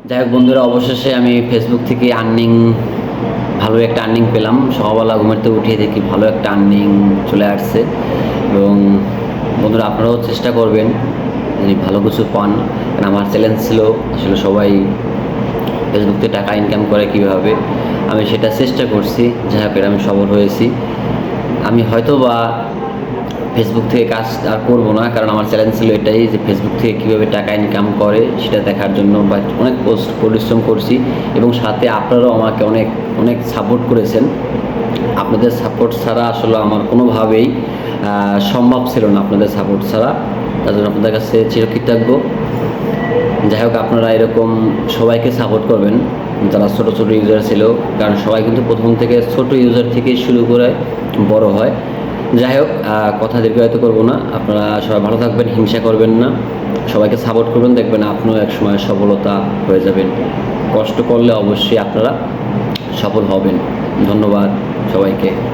যাই হোক বন্ধুরা, অবশেষে আমি ফেসবুক থেকে ভালো একটা আর্নিং পেলাম। সকালবেলা ঘুমের থেকে উঠিয়ে দেখি ভালো একটা আর্নিং চলে আসছে। এবং বন্ধুরা, আপনারাও চেষ্টা করবেন যদি ভালো কিছু পান। কারণ আমার চ্যালেঞ্জ ছিল আসলে সবাই ফেসবুক থেকে টাকা ইনকাম করে কীভাবে, আমি সেটা চেষ্টা করছি। যাই হোক, আমি সফল হয়েছি। আমি হয়তো বা ফেসবুক থেকে কাজ আর করবো না, কারণ আমার চ্যালেঞ্জ ছিল এটাই যে ফেসবুক থেকে কীভাবে টাকা ইনকাম করে সেটা দেখার জন্য বা অনেক পরিশ্রম করছি। এবং সাথে আপনারাও আমাকে অনেক অনেক সাপোর্ট করেছেন। আপনাদের সাপোর্ট ছাড়া আসলে আমার কোনোভাবেই সম্ভব ছিল না, আপনাদের সাপোর্ট ছাড়া। তার জন্য আপনাদের কাছে চিরকৃতজ্ঞ। যাই হোক, আপনারা এরকম সবাইকে সাপোর্ট করবেন যারা ছোটো ছোটো ইউজার ছিল, কারণ সবাই কিন্তু প্রথম থেকে ছোটো ইউজার থেকে শুরু করে বড় হয়। যাই হোক, কথা দীর্ঘায়িত করবো না। আপনারা সবাই ভালো থাকবেন, হিংসা করবেন না, সবাইকে সাপোর্ট করবেন, দেখবেন আপনিও একসময় সফলতা হয়ে যাবেন। কষ্ট করলে অবশ্যই আপনারা সফল হবেন। ধন্যবাদ সবাইকে।